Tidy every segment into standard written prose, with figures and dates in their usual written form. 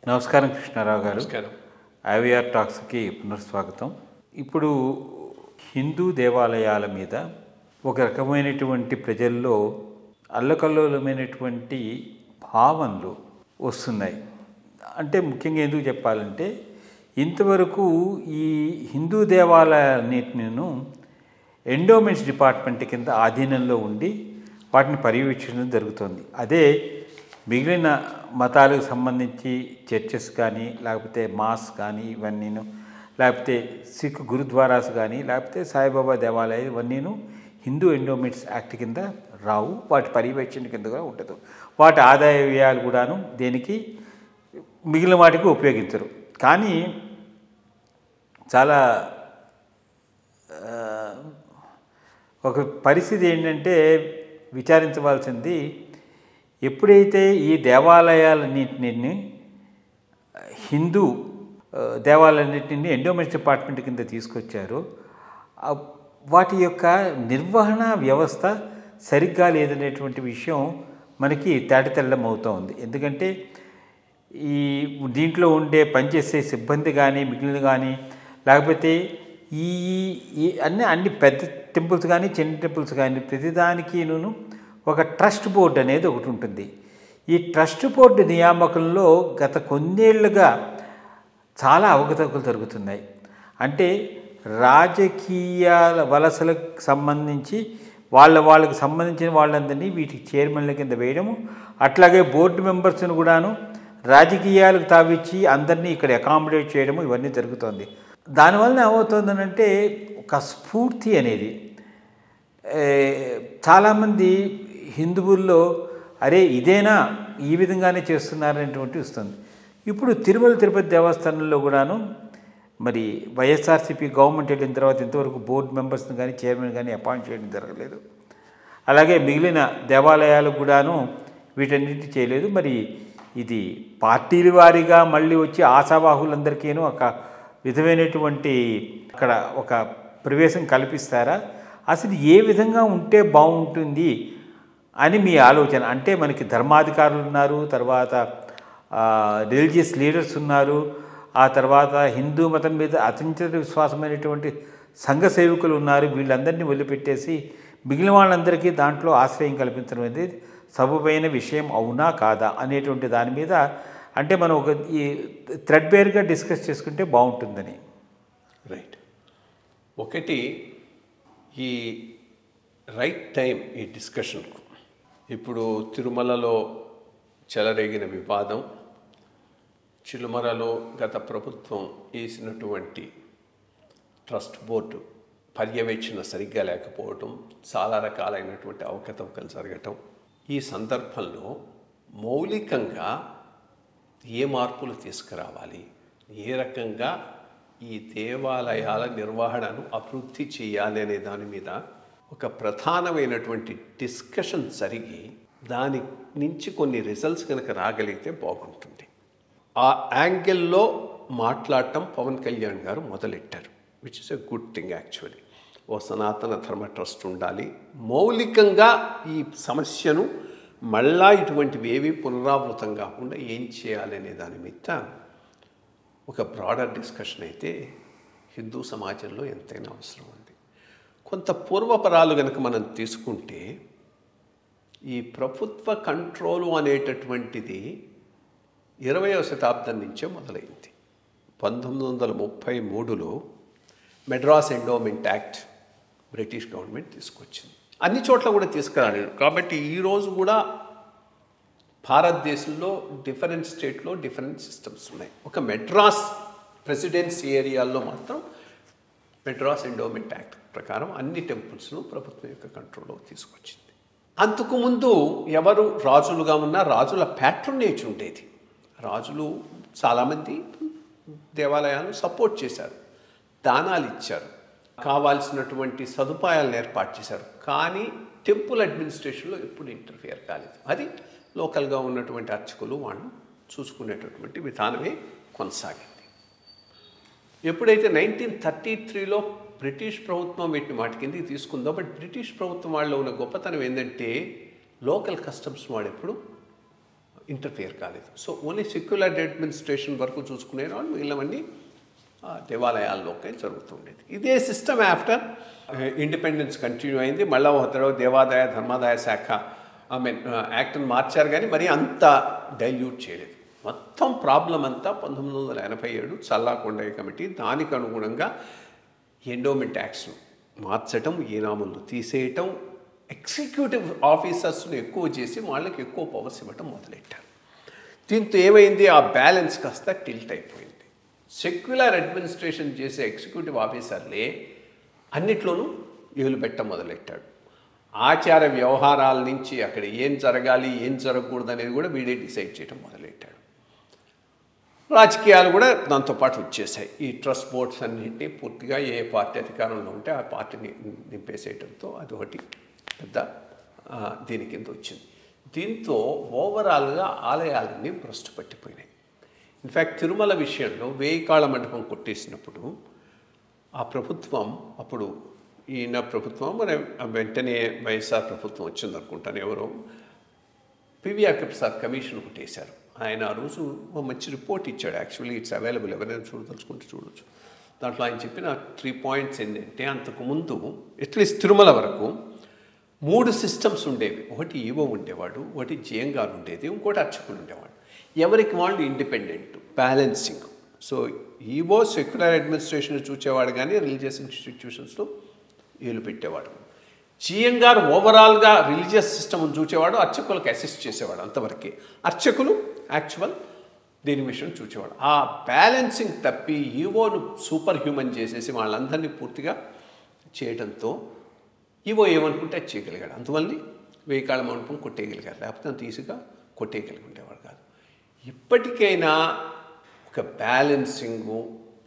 నమస్కారం కృష్ణారావు గారు. నమస్కారం. ఐవీఆర్ టాక్స్కి పునఃస్వాగతం. ఇప్పుడు హిందూ దేవాలయాల మీద ఒక రకమైనటువంటి ప్రజల్లో అల్లకల్లోలమైనటువంటి భావనలు వస్తున్నాయి. అంటే ముఖ్యంగా ఎందుకు చెప్పాలంటే, ఇంతవరకు ఈ హిందూ దేవాలయాలన్నింటినీ ఎండోమెంట్స్ డిపార్ట్మెంట్ కింద ఆధీనంలో ఉండి వాటిని పర్యవేక్షించడం జరుగుతుంది. అదే మిగిలిన మతాలకు సంబంధించి చర్చెస్ కానీ, లేకపోతే మాస్ కానీ, ఇవన్నీను, లేకపోతే సిక్ గురుద్వారాస్ కానీ, లేకపోతే సాయిబాబా దేవాలయాలు ఇవన్నీను హిందూ ఎండోమెంట్స్ యాక్ట్ కింద రావు, వాటి పర్యవేక్షణ కిందగా ఉండదు. వాటి ఆదాయ వ్యయాలు కూడాను దేనికి మిగిలిన వాటికి ఉపయోగించరు. కానీ చాలా ఒక పరిస్థితి ఏంటంటే విచారించవలసింది, ఎప్పుడైతే ఈ దేవాలయాలన్నింటినీ హిందూ దేవాలయాలన్నింటినీ ఎండోమెంట్స్ డిపార్ట్మెంట్ కింద తీసుకొచ్చారో వాటి యొక్క నిర్వహణ వ్యవస్థ సరిగ్గా లేదనేటువంటి విషయం మనకి తేటతెల్లం అవుతూ ఉంది. ఎందుకంటే ఈ దీంట్లో ఉండే పనిచేసే సిబ్బంది కానీ, మిగిలిన కానీ, లేకపోతే ఈ అన్ని పెద్ద టెంపుల్స్ కానీ, చిన్న టెంపుల్స్ కానీ, ప్రతిదానికిను ఒక ట్రస్ట్ బోర్డు అనేది ఒకటి ఉంటుంది. ఈ ట్రస్ట్ బోర్డు నియామకంలో గత కొన్నేళ్లుగా చాలా అవకతవకలు జరుగుతున్నాయి. అంటే రాజకీయాల వలసలకు సంబంధించి వాళ్ళకి సంబంధించిన వాళ్ళందరినీ వీటికి చైర్మన్ల కింద వేయడము, అట్లాగే బోర్డు మెంబర్స్ను కూడాను రాజకీయాలకు తావిచ్చి అందరినీ ఇక్కడ అకామిడేట్ చేయడము, ఇవన్నీ జరుగుతుంది. దానివల్ల ఏమవుతుందనంటే ఒక స్ఫూర్తి అనేది చాలామంది హిందువుల్లో అరే ఇదేనా, ఈ విధంగానే చేస్తున్నారనేటువంటి వస్తుంది. ఇప్పుడు తిరుమల తిరుపతి దేవస్థానంలో కూడాను మరి వైఎస్ఆర్సీపీ గవర్నమెంట్ వెళ్ళిన తర్వాత ఇంతవరకు బోర్డు మెంబర్స్ని కానీ, చైర్మన్ కానీ అపాయింట్ చేయడం జరగలేదు. అలాగే మిగిలిన దేవాలయాలు కూడాను వీటన్నిటి చేయలేదు. మరి ఇది పార్టీల వారీగా మళ్ళీ వచ్చి ఆశావాహులందరికీను ఒక విధమైనటువంటి అక్కడ ఒక ప్రవేశం కల్పిస్తారా, అసలు ఏ విధంగా ఉంటే బాగుంటుంది అని మీ ఆలోచన? అంటే మనకి ధర్మాధికారులు ఉన్నారు, తర్వాత రిలీజియస్ లీడర్స్ ఉన్నారు, ఆ తర్వాత హిందూ మతం మీద అత్యంత విశ్వాసమైనటువంటి సంఘ సేవకులు ఉన్నారు. వీళ్ళందరినీ వదిలిపెట్టేసి మిగిలిన వాళ్ళందరికీ దాంట్లో ఆశ్రయం కల్పించడం అనేది సబబైన విషయం అవునా కాదా అనేటువంటి దాని మీద అంటే మనం ఒక ఈ థ్రెడ్ బేర్గా డిస్కస్ చేసుకుంటే బాగుంటుందని. రైట్. ఒకటి, ఈ రైట్ టైం ఈ డిస్కషన్కు. ఇప్పుడు తిరుమలలో చెలరేగిన వివాదం, చిలుమలలో గత ప్రభుత్వం వేసినటువంటి ట్రస్ట్ బోర్డు పర్యవేక్షణ సరిగ్గా లేకపోవటం, చాలా రకాలైనటువంటి అవకతవకలు జరగటం, ఈ సందర్భంలో మౌలికంగా ఏ మార్పులు తీసుకురావాలి, ఏ రకంగా ఈ దేవాలయాల నిర్వహణను అభివృద్ధి చేయాలి అనే దాని మీద ఒక ప్రధానమైనటువంటి డిస్కషన్ జరిగి దాని నుంచి కొన్ని రిజల్ట్స్ కనుక రాగలిగితే బాగుంటుంది. ఆ యాంగిల్లో మాట్లాడటం పవన్ కళ్యాణ్ గారు మొదలెట్టారు, which is a good thing actually. ఓ సనాతన ధర్మ ట్రస్ట్ ఉండాలి, మౌలికంగా ఈ సమస్యను మళ్ళా ఇటువంటివి ఏవి పునరావృతం కాకుండా ఏం చేయాలి అనే దాని మీద ఒక బ్రాడర్ డిస్కషన్ అయితే హిందూ సమాజంలో ఎంతైనా అవసరం ఉంది. కొంత పూర్వపరాలు కనుక మనం తీసుకుంటే ఈ ప్రభుత్వ కంట్రోలు అనేటటువంటిది 20వ శతాబ్దం నుంచే మొదలైంది. 1933లో Madras endowment act British government తీసుకొచ్చింది. అన్ని చోట్ల కూడా తీసుకురాలేదు. కాబట్టి ఈరోజు కూడా భారతదేశంలో డిఫరెంట్ స్టేట్లో డిఫరెంట్ సిస్టమ్స్ ఉన్నాయి. ఒక మెడ్రాస్ ప్రెసిడెన్సీ ఏరియాల్లో మాత్రం మెడ్రాస్ ఎండోమెంట్ యాక్ట్ ప్రకారం అన్ని టెంపుల్స్ను ప్రభుత్వం యొక్క కంట్రోల్లో తీసుకొచ్చింది. అంతకుముందు ఎవరు రాజులుగా ఉన్నా రాజుల ప్యాట్రనేజ్ ఉండేది. రాజులు చాలామంది దేవాలయాలను సపోర్ట్ చేశారు, దానాలు ఇచ్చారు, కావాల్సినటువంటి సదుపాయాలను ఏర్పాటు చేశారు. కానీ టెంపుల్ అడ్మినిస్ట్రేషన్లో ఎప్పుడు ఇంటర్ఫియర్ కాలేదు. అది లోకల్గా ఉన్నటువంటి అర్చకులు వాళ్ళు చూసుకునేటటువంటి విధానమే కొనసాగింది. ఎప్పుడైతే 1933లో బ్రిటిష్ ప్రభుత్వం వీటిని వాటి కిందకి తీసుకుందో, బట్ బ్రిటిష్ ప్రభుత్వం వాళ్ళలో ఉన్న గొప్పతనం ఏంటంటే లోకల్ కస్టమ్స్ వాడు ఎప్పుడు ఇంటర్ఫియర్ కాలేదు. సో ఓన్లీ సెక్యులర్ అడ్మినిస్ట్రేషన్ వరకు చూసుకునే వాళ్ళు మిగిలినవన్నీ దేవాలయాల్లోకే జరుగుతుండేది. ఇదే సిస్టమ్ ఆఫ్టర్ ఇండిపెండెన్స్ కంటిన్యూ అయింది. మళ్ళీ ఒక తర్వాత దేవాదాయ ధర్మాదాయ శాఖ యాక్ట్ని మార్చారు, కానీ మరీ అంత డైల్యూట్ చేయలేదు. మొత్తం ప్రాబ్లం అంతా 1987 చల్లా కొండయ్య కమిటీ దానికి అనుగుణంగా ఎండోమెంట్ యాక్ట్స్ను మార్చటం, ఈనాములు తీసేయటం, ఎగ్జిక్యూటివ్ ఆఫీసర్స్ను ఎక్కువ చేసి వాళ్ళకి ఎక్కువ పవర్స్ ఇవ్వటం మొదలెట్టారు. దీంతో ఏమైంది, ఆ బ్యాలెన్స్ కాస్త టిల్ట్ అయిపోయింది. సెక్యులర్ అడ్మినిస్ట్రేషన్ చేసే ఎగ్జిక్యూటివ్ ఆఫీసర్లే అన్నిట్లోనూ ఏలు పెట్టడం మొదలెట్టాడు. ఆచార వ్యవహారాల నుంచి అక్కడ ఏం జరగాలి ఏం జరగకూడదు అనేది కూడా వీడే డిసైడ్ చేయడం మొదలెట్టాడు. రాజకీయాలు కూడా దాంతోపాటు వచ్చేసాయి. ఈ ట్రస్ట్ బోర్డ్స్ అన్నింటినీ పూర్తిగా ఏ పార్టీ అధికారంలో ఉంటే ఆ పార్టీని నింపేసేయడంతో అదొకటి పెద్ద దీని కింద వచ్చింది. దీంతో ఓవరాల్గా ఆలయాలన్నీ భ్రష్టు పట్టిపోయినాయి. ఇన్ఫ్యాక్ట్ తిరుమల విషయంలో 1000 కాళ్ళ మండపం కొట్టేసినప్పుడు ఆ ప్రభుత్వం, అప్పుడు ఈయన ప్రభుత్వం మన వెంటనే వైఎస్ఆర్ ప్రభుత్వం వచ్చిందనుకుంటాను, ఎవరో పివిఆర్ ప్రసాద్ కమిషన్ ఒకటి వేశారు. ఆయన ఆ రోజు ఒక మంచి రిపోర్ట్ ఇచ్చాడు. యాక్చువల్లీ ఇట్స్ అవైలబుల్, ఎవరైనా చూడదలుచుకుంటే చూడొచ్చు. దాంట్లో ఆయన చెప్పిన 3 పాయింట్స్ ఏంటంటే, అంతకుముందు అట్లీస్ట్ తిరుమల వరకు 3 సిస్టమ్స్ ఉండేవి. ఒకటి ఈవో ఉండేవాడు, ఒకటి జేఎంగారు ఉండేది, ఇంకోటి అర్చకులు ఉండేవాడు. ఎవరికి వాళ్ళు independent, balancing. So EO secular administration చూసేవాడు, కానీ రిలీజియస్ ఇన్స్టిట్యూషన్స్లో వీళ్ళు పెట్టేవాడు. జేఎంగారు ఓవరాల్గా రిలీజియస్ సిస్టమ్ని చూసేవాడు, అర్చకులకు అసిస్ట్ చేసేవాడు, అంతవరకే. అర్చకులు యాక్చువల్ దీని విషయం చూసేవాడు. ఆ బ్యాలెన్సింగ్ తప్పి ఈవోను సూపర్ హ్యూమన్ చేసేసి వాళ్ళందరినీ పూర్తిగా చేయడంతో ఈవో ఏమనుకుంటే అది చేయగలిగాడు. అందువల్ల 1000 కాళ్ళ మండపం కొట్టేయగలిగారు, లేకపోతే అంత ఈజీగా కొట్టేయగలిగి ఉండేవాడు కాదు. ఇప్పటికైనా ఒక బ్యాలెన్సింగు,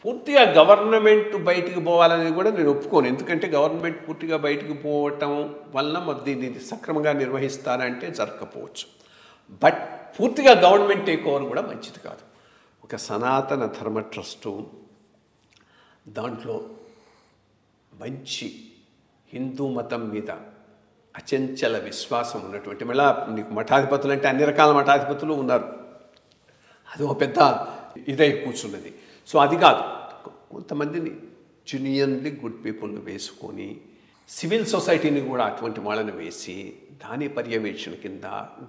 పూర్తిగా గవర్నమెంట్ బయటికి పోవాలని కూడా నేను ఒప్పుకోను. ఎందుకంటే గవర్నమెంట్ పూర్తిగా బయటికి పోవటం వలన దీన్ని సక్రమంగా నిర్వహిస్తారంటే జరగకపోవచ్చు. బట్ పూర్తిగా గవర్నమెంట్ టేక్ ఓవర్ కూడా మంచిది కాదు. ఒక సనాతన ధర్మ ట్రస్టు, దాంట్లో మంచి హిందూ మతం మీద అచంచల విశ్వాసం ఉన్నటువంటి, మళ్ళీ నీకు మఠాధిపతులు అంటే అన్ని రకాల మఠాధిపతులు ఉన్నారు, అది ఒక పెద్ద ఇదై కూర్చున్నది. సో అది కాదు, కొంతమందిని జెన్యూన్లీ గుడ్ పీపుల్ని వేసుకొని సివిల్ సొసైటీని కూడా అటువంటి వాళ్ళని వేసి దాని పర్యవేక్షణ కింద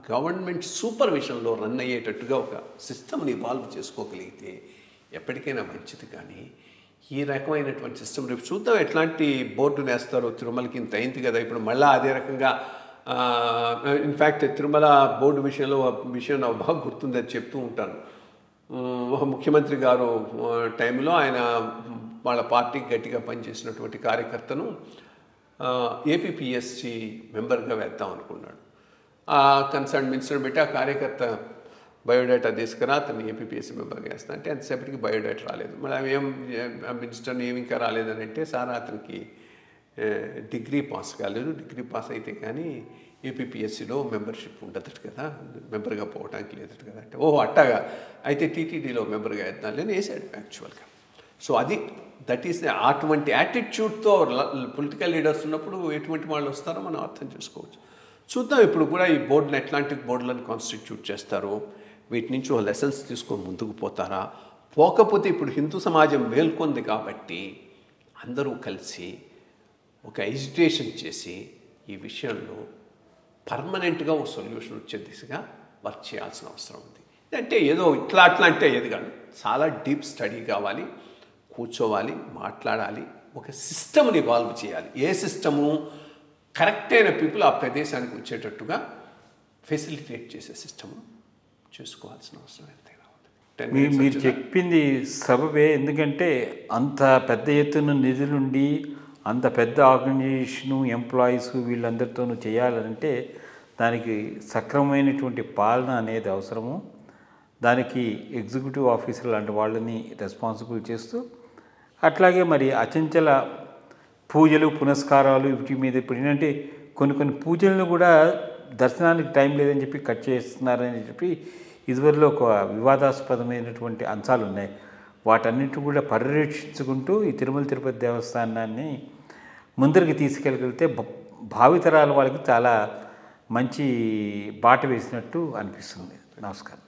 గవర్నమెంట్ సూపర్విజన్లో రన్ అయ్యేటట్టుగా ఒక సిస్టమ్ని ఇవాల్వ్ చేసుకోగలిగితే ఎప్పటికైనా మంచిది. కానీ ఈ రకమైనటువంటి సిస్టమ్ రేపు చూద్దాం ఎట్లాంటి బోర్డు వేస్తారో. తిరుమలకి ఇంత అయింది కదా, ఇప్పుడు మళ్ళీ అదే రకంగా ఇన్ఫ్యాక్ట్ తిరుమల బోర్డు విషయంలో విషయం నాకు బాగా గుర్తుందని చెప్తూ ఉంటాను. ఒక ముఖ్యమంత్రి గారు టైంలో ఆయన వాళ్ళ పార్టీకి గట్టిగా పనిచేసినటువంటి కార్యకర్తను ఏపీపీఎస్సి మెంబర్గా వేద్దాం అనుకున్నాడు. ఆ కన్సర్న్ మినిస్టర్ పెట్టి ఆ కార్యకర్త బయోడేటా తీసుకురా అతన్ని ఏపీపీఎస్సి మెంబర్గా వేస్తా అంటే అంతసేపటికి బయోడేటా రాలేదు. మరి ఏం మినిస్టర్ని ఏమి ఇంకా రాలేదని అంటే, సార్ అతనికి డిగ్రీ పాస్ కాలేదు, డిగ్రీ పాస్ అయితే కానీ ఏపీపీఎస్సిలో మెంబర్షిప్ ఉండదట కదా, మెంబర్గా పోవడానికి లేదట కదా అంటే, ఓహో అట్టగా అయితే టీటీడీలో మెంబర్గా వేద్దాం అని వేసాడు యాక్చువల్గా. సో అది దట్ ఈస్ అటువంటి యాటిట్యూడ్తో పొలిటికల్ లీడర్స్ ఉన్నప్పుడు ఎటువంటి వాళ్ళు వస్తారో మనం అర్థం చేసుకోవచ్చు. చూద్దాం ఇప్పుడు కూడా ఈ బోర్డుని ఎట్లాంటి బోర్డులను కాన్స్టిట్యూట్ చేస్తారో, వీటి నుంచి ఒక లెసన్స్ తీసుకొని ముందుకు పోతారా, పోకపోతే ఇప్పుడు హిందూ సమాజం మేల్కొంది కాబట్టి అందరూ కలిసి ఒక ఎజిటేషన్ చేసి ఈ విషయంలో పర్మనెంట్గా ఒక సొల్యూషన్ వచ్చే దిశగా వర్క్ చేయాల్సిన అవసరం ఉంది. అంటే ఏదో ఇట్లా అట్లా అంటే ఏది కాదు, చాలా డీప్ స్టడీ కావాలి, కూర్చోవాలి, మాట్లాడాలి, ఒక సిస్టమ్ని ఇవాల్వ్ చేయాలి. ఏ సిస్టము కరెక్ట్ అయిన పీపుల్ ఆ ప్రదేశానికి వచ్చేటట్టుగా ఫెసిలిటేట్ చేసే సిస్టమ్ చేసుకోవాల్సిన అవసరం ఎంతైనా ఉంది. మీరు చెప్పింది సబబే, ఎందుకంటే అంత పెద్ద ఎత్తున నిధులుండి అంత పెద్ద ఆర్గనైజేషను ఎంప్లాయీస్ వీళ్ళందరితోనూ చేయాలంటే దానికి సక్రమమైనటువంటి పాలన అనేది అవసరము. దానికి ఎగ్జిక్యూటివ్ ఆఫీసర్ లాంటి వాళ్ళని రెస్పాన్సిబుల్ చేస్తూ, అట్లాగే మరి అచంచల పూజలు పునస్కారాలు వీటి మీద ఇప్పుడు ఏంటంటే కొన్ని పూజలను కూడా దర్శనానికి టైం లేదని చెప్పి కట్ చేస్తున్నారని చెప్పి ఇదివరలో ఒక వివాదాస్పదమైనటువంటి అంశాలు ఉన్నాయి. వాటన్నిటి కూడా పరిరక్షించుకుంటూ ఈ తిరుమల తిరుపతి దేవస్థానాన్ని ముందరికి తీసుకెళ్ళగలిగితే భావితరాల వాళ్ళకి చాలా మంచి బాట వేసినట్టు అనిపిస్తుంది. నమస్కారం.